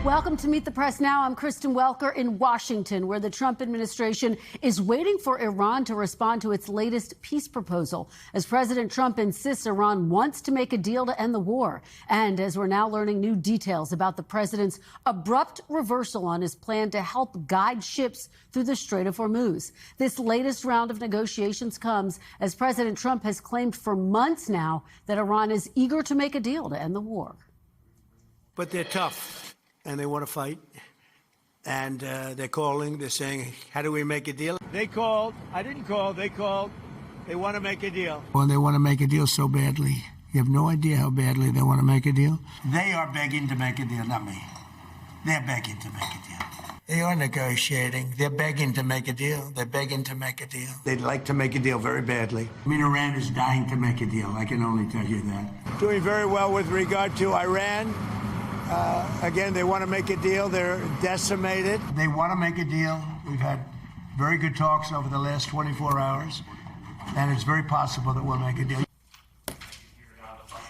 Welcome to Meet the Press Now. I'm Kristen Welker in Washington, where the Trump administration is waiting for Iran to respond to its latest peace proposal, as President Trump insists Iran wants to make a deal to end the war. And as we're now learning new details about the president's abrupt reversal on his plan to help guide ships through the Strait of Hormuz. This latest round of negotiations comes as President Trump has claimed for months now that Iran is eager to make a deal to end the war. But they're tough. And they want to fight, and they're calling, they're saying, how do we make a deal? They called, I didn't call, they called, they want to make a deal. Well, they want to make a deal so badly. You have no idea how badly they want to make a deal. They are begging to make a deal, not me. They're begging to make a deal. They are negotiating. They're begging to make a deal. They're begging to make a deal. They'd like to make a deal very badly. I mean, Iran is dying to make a deal. I can only tell you that. Doing very well with regard to Iran. Again, they want to make a deal. They're decimated. They want to make a deal. We've had very good talks over the last 24 hours, and it's very possible that we'll make a deal.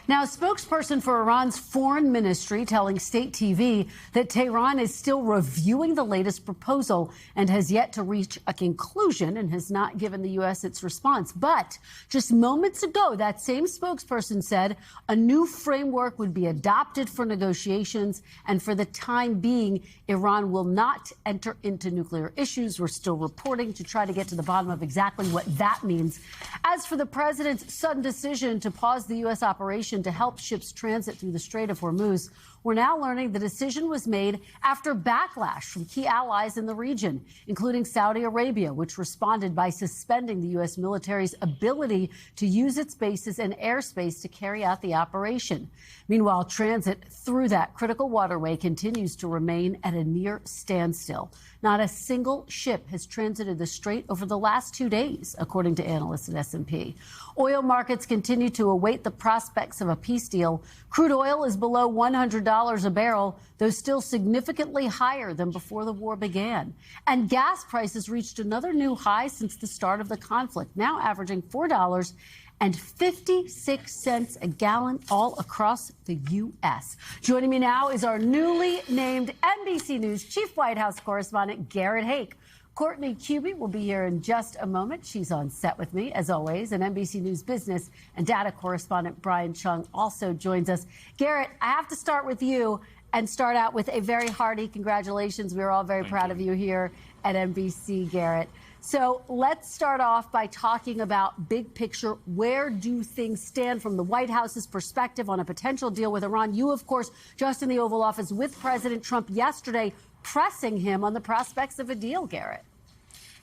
Now, a spokesperson for Iran's foreign ministry telling state TV that Tehran is still reviewing the latest proposal and has yet to reach a conclusion and has not given the U.S. its response. But just moments ago, that same spokesperson said a new framework would be adopted for negotiations, and for the time being, Iran will not enter into nuclear issues. We're still reporting to try to get to the bottom of exactly what that means. As for the president's sudden decision to pause the U.S. operation to help ships transit through the Strait of Hormuz, we're now learning the decision was made after backlash from key allies in the region, including Saudi Arabia, which responded by suspending the U.S. military's ability to use its bases and airspace to carry out the operation. Meanwhile, transit through that critical waterway continues to remain at a near standstill. Not a single ship has transited the strait over the last 2 days, according to analysts at S&P. Oil markets continue to await the prospects of a peace deal. Crude oil is below $100 a barrel, though still significantly higher than before the war began. And gas prices reached another new high since the start of the conflict, now averaging $4.56 a gallon all across the U.S. Joining me now is our newly named NBC News Chief White House Correspondent, Garrett Haake. Courtney Kube will be here in just a moment. She's on set with me, as always. And NBC News business and data correspondent Brian Cheung also joins us. Garrett, I have to start with you and start out with a very hearty congratulations. We're all very proud of you here at NBC, Garrett. So let's start off by talking about big picture. Where do things stand from the White House's perspective on a potential deal with Iran? You, of course, just in the Oval Office with President Trump yesterday, pressing him on the prospects of a deal, Garrett.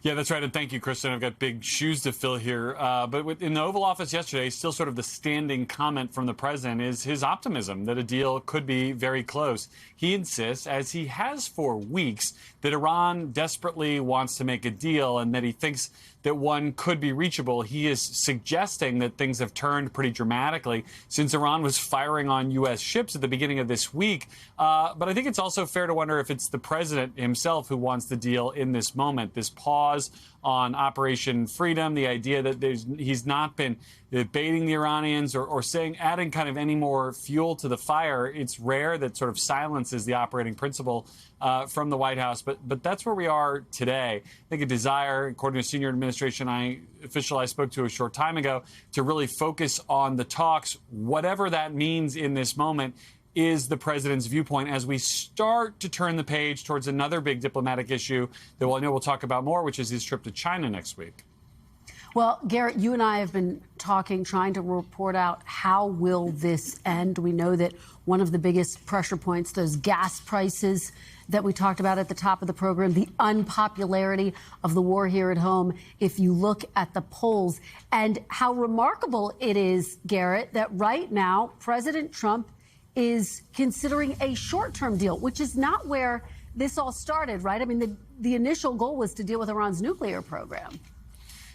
Yeah, that's right. And thank you, Kristen. I've got big shoes to fill here. But in the Oval Office yesterday, still sort of the standing comment from the president is his optimism that a deal could be very close. He insists, as he has for weeks, that Iran desperately wants to make a deal and that he thinks that one could be reachable. He is suggesting that things have turned pretty dramatically since Iran was firing on U.S. ships at the beginning of this week. But I think it's also fair to wonder if it's the president himself who wants the deal in this moment. This pause on Operation Freedom, the idea that he's not been baiting the Iranians or saying, adding kind of any more fuel to the fire. It's rare that sort of silence is the operating principle from the White House. But that's where we are today. I think a desire, according to a senior administration official I spoke to a short time ago, to really focus on the talks, whatever that means in this moment, is the president's viewpoint as we start to turn the page towards another big diplomatic issue that I know we'll talk about more, which is his trip to China next week. Well, Garrett, you and I have been talking, trying to report out how will this end. We know that one of the biggest pressure points, those gas prices that we talked about at the top of the program, the unpopularity of the war here at home, if you look at the polls, and how remarkable it is, Garrett, that right now President Trump is considering a short-term deal, which is not where this all started, right? I mean, the initial goal was to deal with Iran's nuclear program.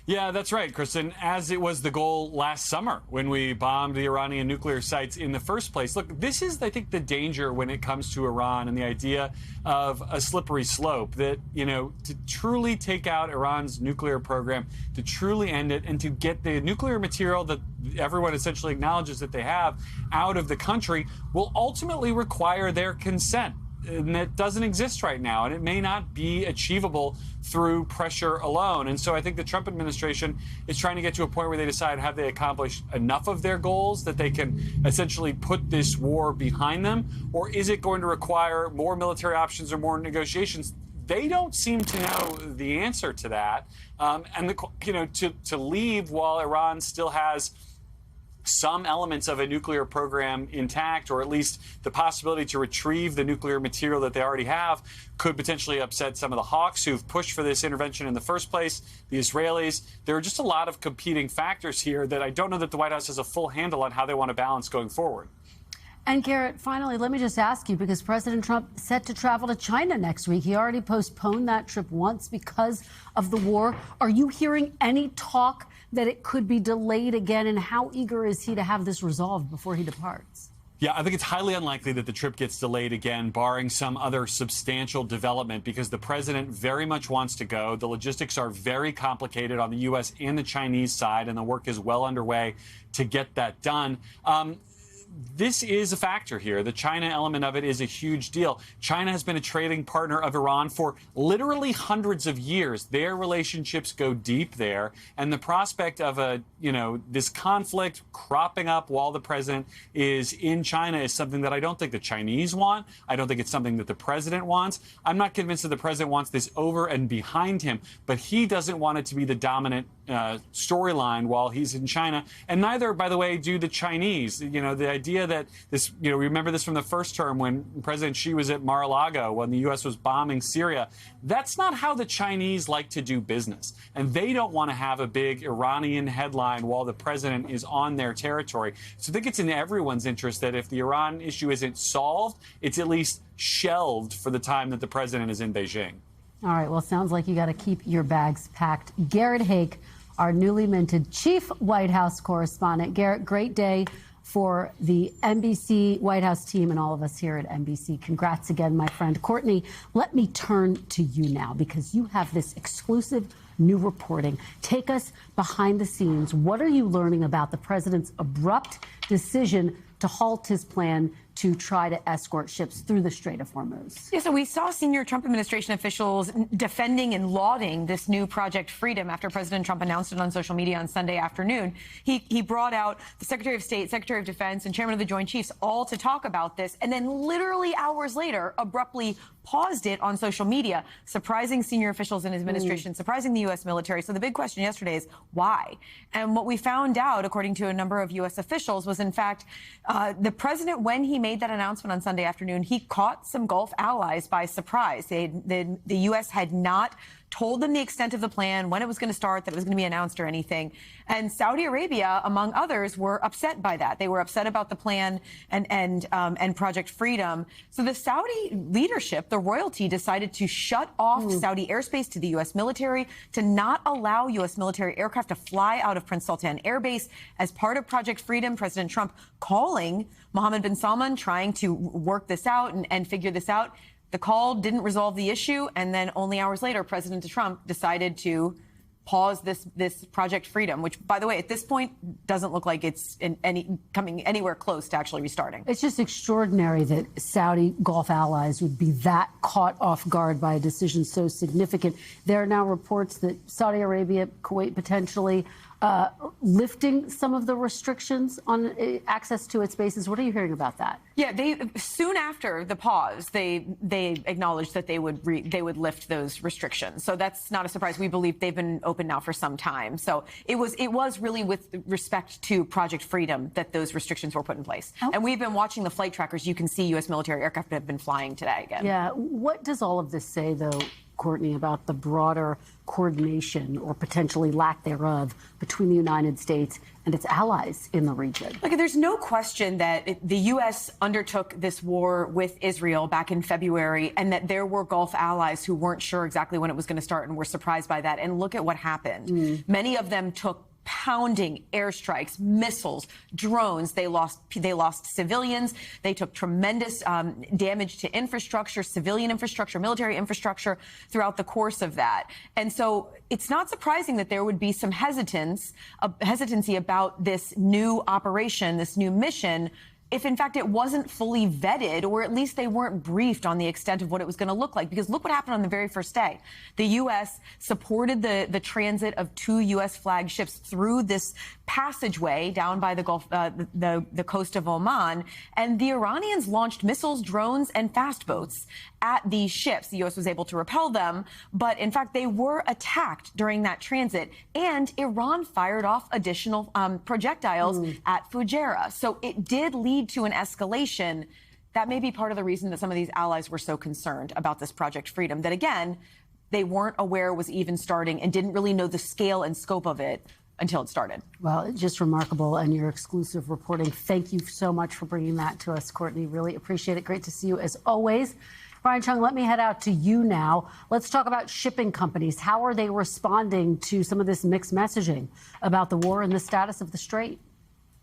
Yeah, that's right, Kristen, as it was the goal last summer when we bombed the Iranian nuclear sites in the first place. Look, this is, I think, the danger when it comes to Iran and the idea of a slippery slope, that, you know, to truly take out Iran's nuclear program, to truly end it, and to get the nuclear material that everyone essentially acknowledges that they have out of the country will ultimately require their consent. and that doesn't exist right now, and it may not be achievable through pressure alone. And so I think the Trump administration is trying to get to a point where they decide, have they accomplished enough of their goals that they can essentially put this war behind them, or is it going to require more military options or more negotiations? They don't seem to know the answer to that. And to leave while Iran still has some elements of a nuclear program intact, or at least the possibility to retrieve the nuclear material that they already have, could potentially upset some of the hawks who've pushed for this intervention in the first place, the Israelis. There are just a lot of competing factors here that I don't know that the White House has a full handle on how they want to balance going forward. And Garrett, finally, let me just ask you, because President Trump is set to travel to China next week. He already postponed that trip once because of the war. Are you hearing any talk that it could be delayed again? And how eager is he to have this resolved before he departs? Yeah, I think it's highly unlikely that the trip gets delayed again, barring some other substantial development, because the president very much wants to go. The logistics are very complicated on the U.S. and the Chinese side, and the work is well underway to get that done. This is a factor here. The China element of it is a huge deal. China has been a trading partner of Iran for literally hundreds of years. Their relationships go deep there. And the prospect of this conflict cropping up while the president is in China is something that I don't think the Chinese want. I don't think it's something that the president wants. I'm not convinced that the president wants this over and behind him, but he doesn't want it to be the dominant storyline while he's in China. And neither, by the way, do the Chinese. The idea that this, remember this from the first term when President Xi was at Mar-a-Lago when the U.S. was bombing Syria. That's not how the Chinese like to do business. And they don't want to have a big Iranian headline while the president is on their territory. So I think it's in everyone's interest that if the Iran issue isn't solved, it's at least shelved for the time that the president is in Beijing. All right. Well, sounds like you got to keep your bags packed. Garrett Haake, our newly minted chief White House correspondent. Garrett, great day for the NBC White House team and all of us here at NBC. Congrats again, my friend. Courtney, let me turn to you now, because you have this exclusive new reporting. Take us behind the scenes. What are you learning about the president's abrupt decision to halt his plan to try to escort ships through the Strait of Hormuz? Yeah, so we saw senior Trump administration officials defending and lauding this new Project Freedom after President Trump announced it on social media on Sunday afternoon. He brought out the Secretary of State, Secretary of Defense, and Chairman of the Joint Chiefs all to talk about this, and then literally hours later abruptly paused it on social media, surprising senior officials in his administration, surprising the U.S. military. So the big question yesterday is why? And what we found out, according to a number of U.S. officials, was in fact the president, when he made that announcement on Sunday afternoon, he caught some Gulf allies by surprise. The U.S. had not told them the extent of the plan, when it was going to start, that it was going to be announced or anything. And Saudi Arabia, among others, were upset by that. They were upset about the plan and Project Freedom. So the Saudi leadership, the royalty, decided to shut off Saudi airspace to the U.S. military, to not allow U.S. military aircraft to fly out of Prince Sultan Air Base as part of Project Freedom. President Trump calling Mohammed bin Salman, trying to work this out and figure this out. The call didn't resolve the issue, and then only hours later, President Trump decided to pause this Project Freedom, which, by the way, at this point, doesn't look like it's coming anywhere close to actually restarting. It's just extraordinary that Saudi Gulf allies would be that caught off guard by a decision so significant. There are now reports that Saudi Arabia, Kuwait potentially lifting some of the restrictions on access to its bases. What are you hearing about that? Yeah, soon after the pause, they acknowledged that they would lift those restrictions. So that's not a surprise. We believe they've been open now for some time. So it was really with respect to Project Freedom that those restrictions were put in place. Oh. And we've been watching the flight trackers. You can see U.S. military aircraft have been flying today again. Yeah. What does all of this say, though, Courtney, about the broader coordination or potentially lack thereof between the United States and its allies in the region? Look, there's no question that the U.S. undertook this war with Israel back in February, and that there were Gulf allies who weren't sure exactly when it was going to start and were surprised by that. And look at what happened. Many of them took pounding airstrikes, missiles, drones. They lost civilians. They took tremendous damage to infrastructure, civilian infrastructure, military infrastructure throughout the course of that. And so it's not surprising that there would be some hesitancy about this new operation, this new mission, if in fact it wasn't fully vetted, or at least they weren't briefed on the extent of what it was going to look like. Because look what happened on the very first day. The U.S. supported the transit of 2 U.S. flagged ships through this passageway down by the Gulf, the coast of Oman, and the Iranians launched missiles, drones, and fast boats at these ships. The U.S. was able to repel them, but in fact they were attacked during that transit, and Iran fired off additional projectiles at Fujairah. So it did lead to an escalation. That may be part of the reason that some of these allies were so concerned about this Project Freedom, that again, they weren't aware was even starting and didn't really know the scale and scope of it until it started. Well, it's just remarkable, and your exclusive reporting. Thank you so much for bringing that to us, Courtney. Really appreciate it. Great to see you as always. Brian Cheung, let me head out to you now. Let's talk about shipping companies. How are they responding to some of this mixed messaging about the war and the status of the Strait?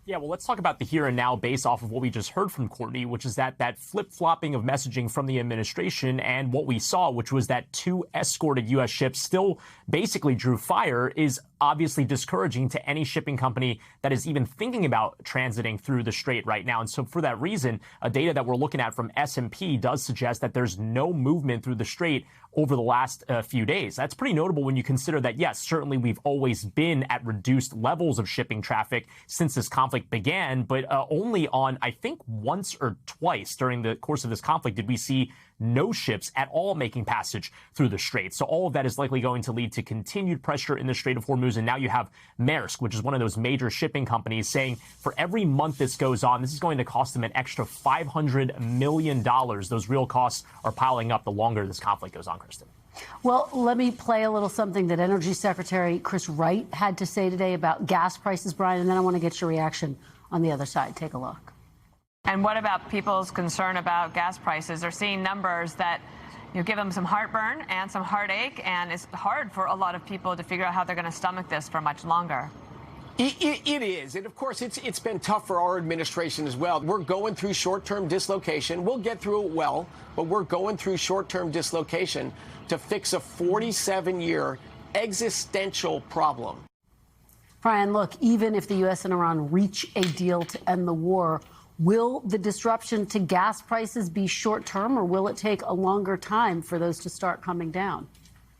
Yeah, well, let's talk about the here and now based off of what we just heard from Courtney, which is that flip-flopping of messaging from the administration, and what we saw, which was that 2 escorted U.S. ships still basically drew fire, is obviously discouraging to any shipping company that is even thinking about transiting through the Strait right now. And so for that reason, data that we're looking at from S&P does suggest that there's no movement through the Strait over the last few days. That's pretty notable when you consider that, yes, certainly we've always been at reduced levels of shipping traffic since this conflict began, but only on, I think, once or twice during the course of this conflict did we see no ships at all making passage through the Strait. So all of that is likely going to lead to continued pressure in the Strait of Hormuz. And now you have Maersk, which is one of those major shipping companies, saying for every month this goes on, this is going to cost them an extra $500 million. Those real costs are piling up the longer this conflict goes on, Kristen. Well, let me play a little something that Energy Secretary Chris Wright had to say today about gas prices, Brian, and then I want to get your reaction on the other side. Take a look. And what about people's concern about gas prices? They're seeing numbers that give them some heartburn and some heartache, and it's hard for a lot of people to figure out how they're going to stomach this for much longer. It is. And of course, it's been tough for our administration as well. We're going through short-term dislocation. We'll get through it well, but we're going through short-term dislocation to fix a 47-year existential problem. Brian, look, even if the U.S. and Iran reach a deal to end the war, will the disruption to gas prices be short-term, or will it take a longer time for those to start coming down?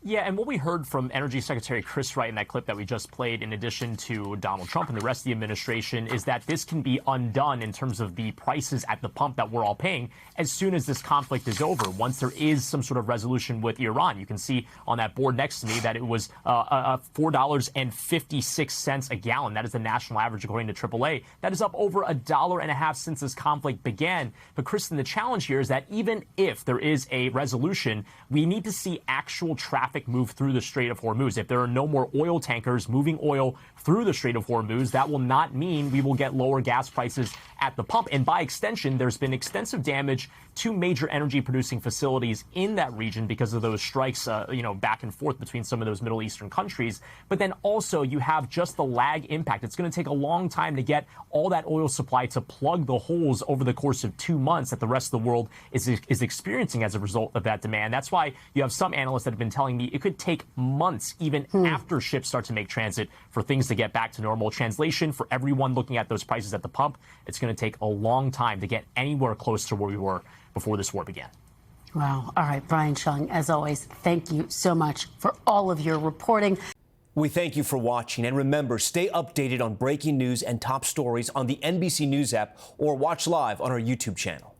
Yeah, and what we heard from Energy Secretary Chris Wright in that clip that we just played, in addition to Donald Trump and the rest of the administration, is that this can be undone in terms of the prices at the pump that we're all paying as soon as this conflict is over. Once there is some sort of resolution with Iran, you can see on that board next to me that it was $4.56 a gallon. That is the national average according to AAA. That is up over $1.50 since this conflict began. But Kristen, the challenge here is that even if there is a resolution, we need to see actual traffic move through the Strait of Hormuz. If there are no more oil tankers moving oil through the Strait of Hormuz, that will not mean we will get lower gas prices at the pump. And by extension, there's been extensive damage to major energy producing facilities in that region because of those strikes, back and forth between some of those Middle Eastern countries. But then also you have just the lag impact. It's going to take a long time to get all that oil supply to plug the holes over the course of 2 months that the rest of the world is experiencing as a result of that demand. That's why you have some analysts that have been telling me it could take months, even after ships start to make transit, for things to get back to normal. Translation, for everyone looking at those prices at the pump, it's going to take a long time to get anywhere close to where we were before this war began. Wow. All right, Brian Cheung, as always, thank you so much for all of your reporting. We thank you for watching, and remember, stay updated on breaking news and top stories on the NBC News app or watch live on our YouTube channel.